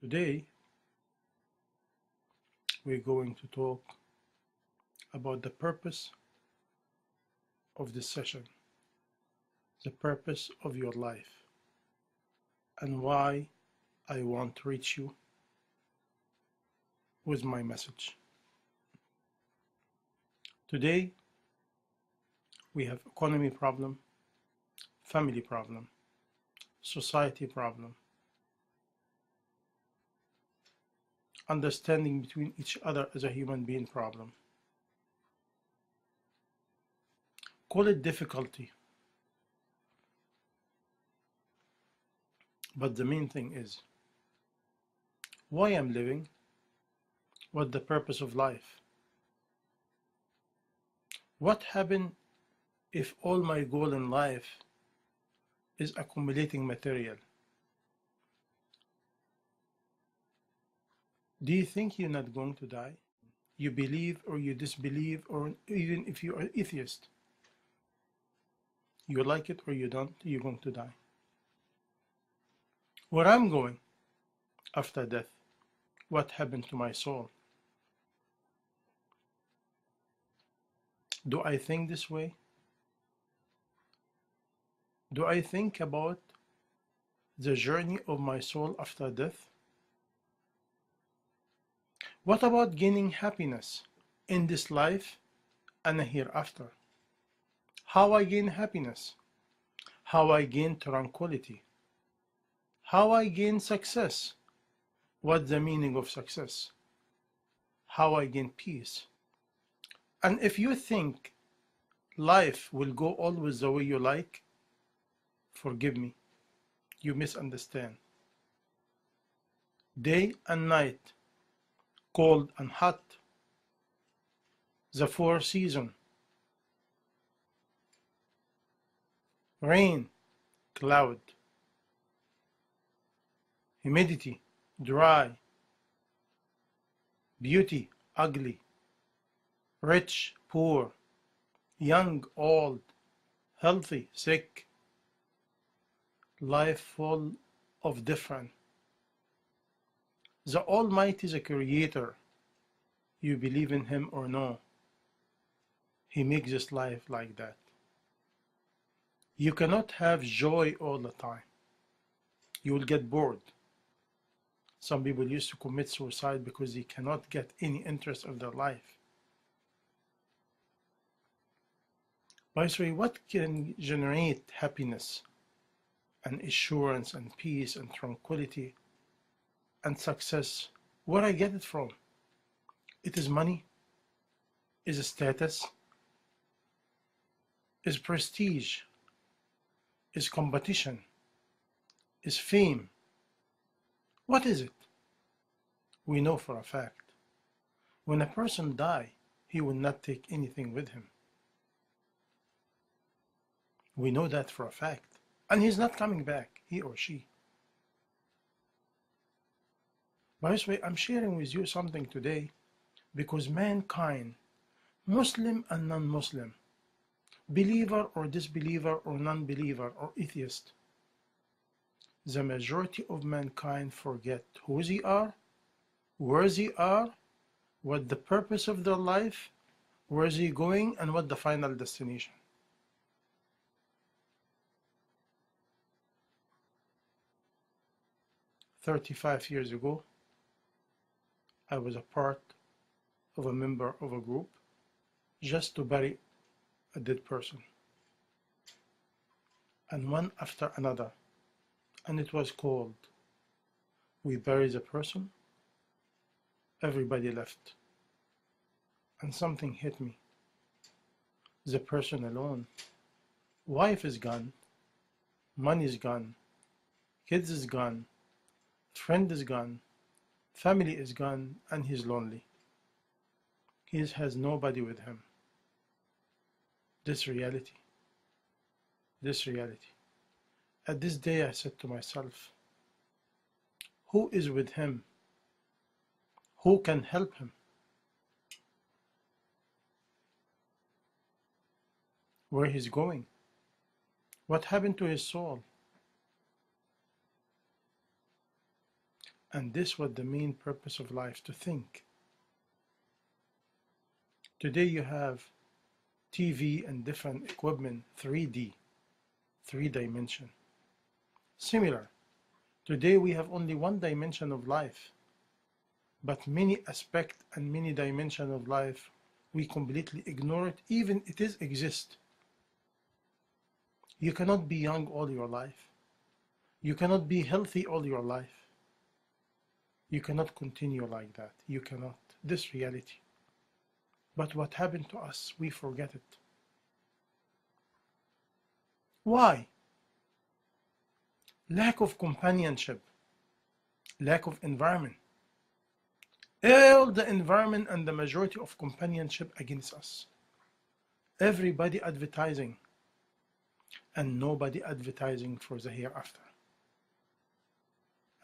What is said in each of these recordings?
Today, we're going to talk about the purpose of this session, the purpose of your life, and why I want to reach you with my message. Today, we have economy problem, family problem, society problem, understanding between each other as a human being problem. Call it difficulty, but the main thing is why I'm living, what the purpose of life. What happens if all my goal in life is accumulating material? Do you think you're not going to die? You believe or you disbelieve, or even if you are atheist, you like it or you don't, you're going to die. Where I'm going after death, what happened to my soul? Do I think this way? Do I think about the journey of my soul after death? What about gaining happiness in this life and hereafter? How I gain happiness? How I gain tranquility? How I gain success? What's the meaning of success? How I gain peace? And if you think life will go always the way you like, forgive me, you misunderstand. Day and night, cold and hot, the four seasons, rain, cloud, humidity, dry, beauty, ugly, rich, poor, young, old, healthy, sick, life full of different. The Almighty is a creator. You believe in him or no, he makes this life like that. You cannot have joy all the time. You will get bored. Some people used to commit suicide because they cannot get any interest of their life. By the way, what can generate happiness and assurance and peace and tranquility and success? Where I get it from? It is money, is status, is prestige, is competition, is fame. What is it? We know for a fact, when a person dies, he will not take anything with him. We know that for a fact. And he's not coming back, he or she. By the way, I'm sharing with you something today because mankind, Muslim and non-Muslim, believer or disbeliever or non-believer or atheist, the majority of mankind forget who they are, where they are, what the purpose of their life, where they're going, and what the final destination. "35 years ago, I was a part of a member of a group just to bury a dead person. And one after another, and it was cold. We buried the person, everybody left. And something hit me. The person alone. Wife is gone, money is gone, kids is gone, friend is gone, family is gone, and he's lonely. He has nobody with him. This reality. At this day I said to myself, who is with him? Who can help him? Where he's going? What happened to his soul? And this was the main purpose of life, to think. Today you have TV and different equipment, 3D, 3 dimension. Similar, today we have only 1 dimension of life, but many aspects and many dimensions of life, we completely ignore it, even it is exist. You cannot be young all your life. You cannot be healthy all your life. You cannot continue like that. You cannot. This reality. But what happened to us, we forget it. Why? Lack of companionship, lack of environment. All the environment and the majority of companionship against us. Everybody advertising, and nobody advertising for the hereafter.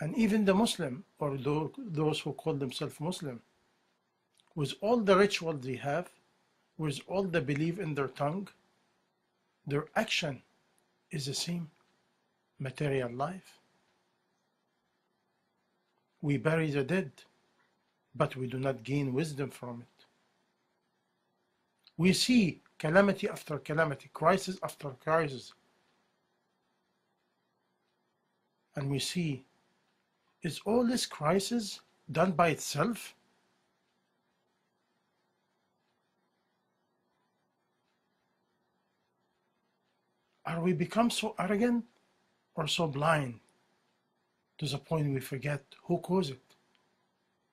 And even the Muslim, or those who call themselves Muslim, with all the rituals they have, with all the belief in their tongue, their action is the same, material life. We bury the dead, but we do not gain wisdom from it. We see calamity after calamity, crisis after crisis, and we see, is all this crisis done by itself? Are we become so arrogant or so blind to the point we forget who caused it?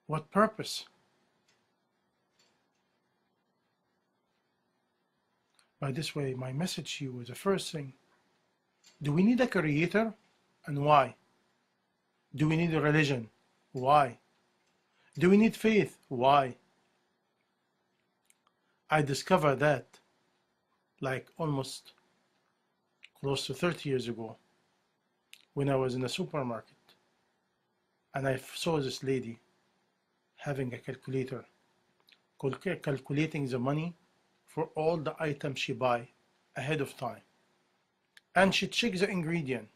What purpose? By this way, my message to you is the first thing. Do we need a creator, and why? Do we need a religion? Why? Do we need faith? Why? I discovered that like almost close to 30 years ago when I was in a supermarket and I saw this lady having a calculator, calculating the money for all the items she buy ahead of time. And she checks the ingredient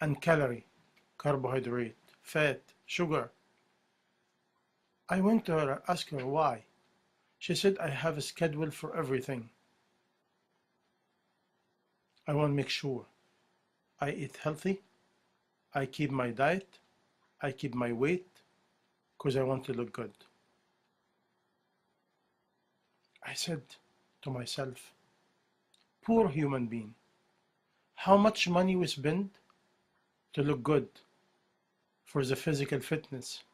and calorie, carbohydrate, fat, sugar. I went to her and asked her why. She said, I have a schedule for everything. I want to make sure I eat healthy, I keep my diet, I keep my weight, because I want to look good. I said to myself, poor human being, how much money we spend to look good for the physical fitness.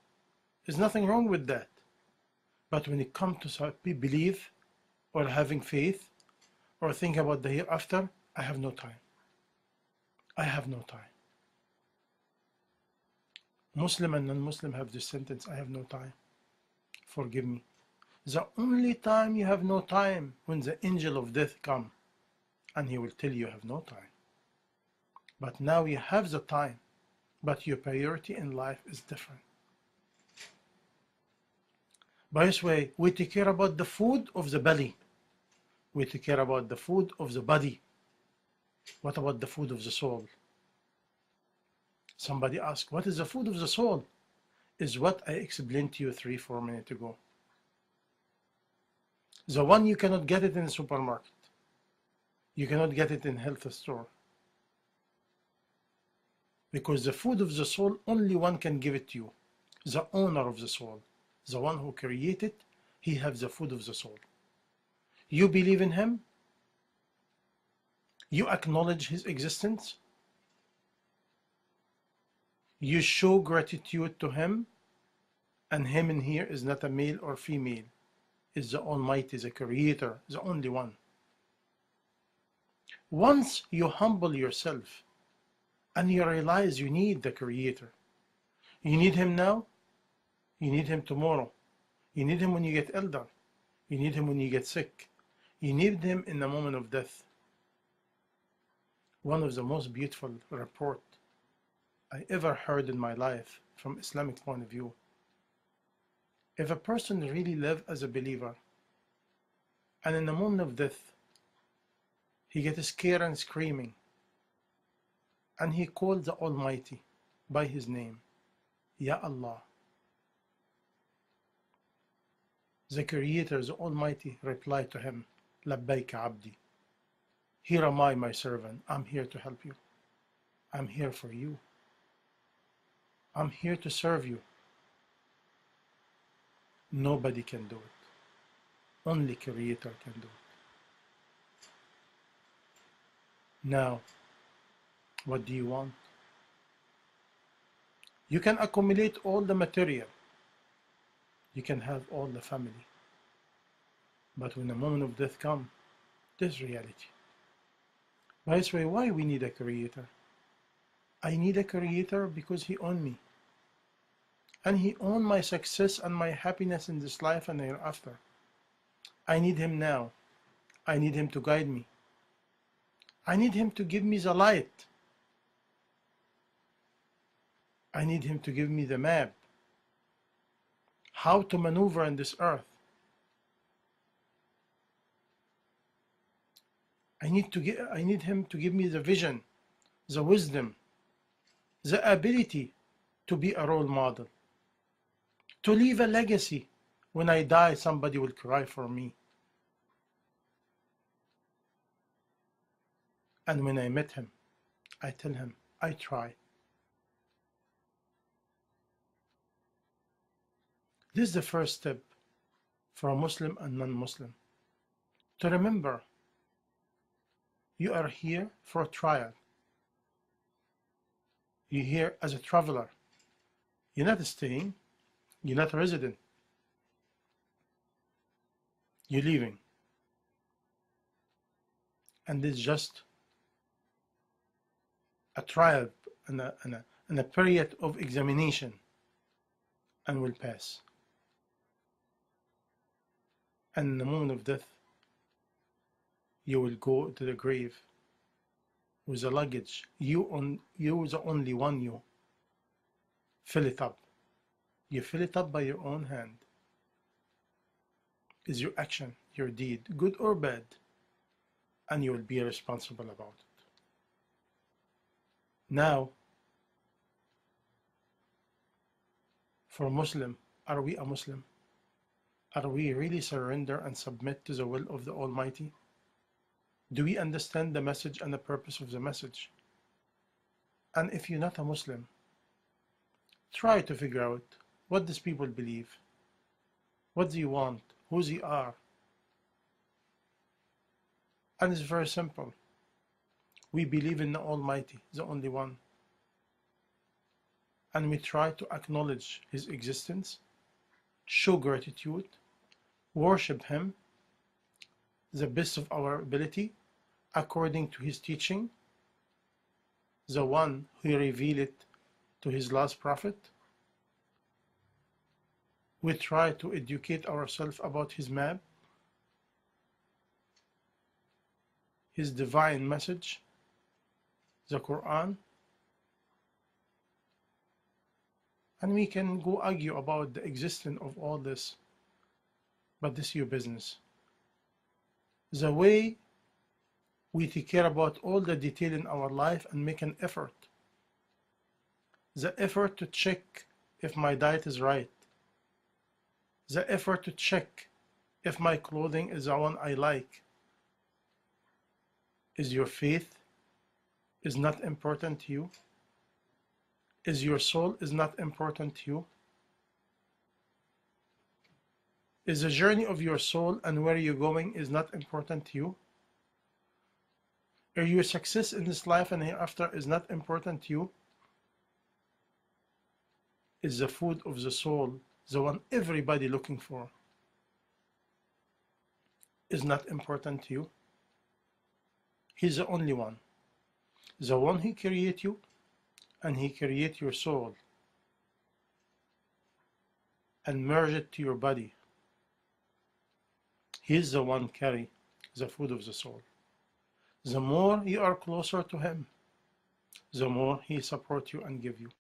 There's nothing wrong with that. But when it comes to belief or having faith or think about the hereafter, I have no time. I have no time. Muslim and non-Muslim have this sentence, I have no time. Forgive me. The only time you have no time when the angel of death come and he will tell you have no time. But now you have the time, but your priority in life is different. By this way, we take care about the food of the belly. We take care about the food of the body. What about the food of the soul? Somebody asked, what is the food of the soul? Is what I explained to you 3-4 minutes ago. The one you cannot get it in the supermarket. You cannot get it in health store. Because the food of the soul, only one can give it to you. The owner of the soul. The one who created, he has the food of the soul. You believe in him? You acknowledge his existence? You show gratitude to him? And him in here is not a male or female. It's the Almighty, the Creator, the only one. Once you humble yourself and you realize you need the Creator, you need him now, you need him tomorrow, you need him when you get elder, you need him when you get sick, you need him in the moment of death. One of the most beautiful report I ever heard in my life from Islamic point of view. If a person really live as a believer and in the moment of death he gets scared and screaming and he called the Almighty by his name, Ya Allah. The Creator, the Almighty, replied to him, Labbayka abdi. Here am I, my servant. I'm here to help you. I'm here for you. I'm here to serve you. Nobody can do it. Only Creator can do it. Now, what do you want? You can accumulate all the material. You can have all the family. But when the moment of death comes, there's reality. By this way, why we need a Creator? I need a Creator because He owns me. And He owns my success and my happiness in this life and hereafter. I need Him now. I need Him to guide me. I need Him to give me the light. I need Him to give me the map. How to maneuver in this earth. I need Him to give me the vision, the wisdom, the ability to be a role model, to leave a legacy. When I die, somebody will cry for me. And when I met Him, I tell Him, I try. This is the first step for a Muslim and non-Muslim. To remember, you are here for a trial. You're here as a traveler. You're not staying. You're not a resident. You're leaving. And it's just a trial and a period of examination, and will pass. And in the moment of death, you will go to the grave with the luggage. You the only one. You fill it up. You fill it up by your own hand. Is your action, your deed, good or bad? And you will be responsible about it. Now, for a Muslim, are we a Muslim? Are we really surrender and submit to the will of the Almighty? Do we understand the message and the purpose of the message? And if you're not a Muslim, try to figure out what these people believe, what they want, who they are. And it's very simple. We believe in the Almighty, the only one. And we try to acknowledge His existence, show gratitude, worship Him the best of our ability, according to His teaching, the one who revealed it to His last prophet. We try to educate ourselves about His map, His divine message, the Quran, and we can go argue about the existence of all this, but this is your business. The way we take care about all the detail in our life and make an effort. The effort to check if my diet is right. The effort to check if my clothing is the one I like. Is your faith is not important to you? Is your soul is not important to you? Is the journey of your soul and where you're going is not important to you? Are your success in this life and hereafter is not important to you? Is the food of the soul, the one everybody looking for, is not important to you? He's the only one. The one He created you, and He created your soul and merged it to your body. He's the one carry the food of the soul. The more you are closer to Him, the more He supports you and give you.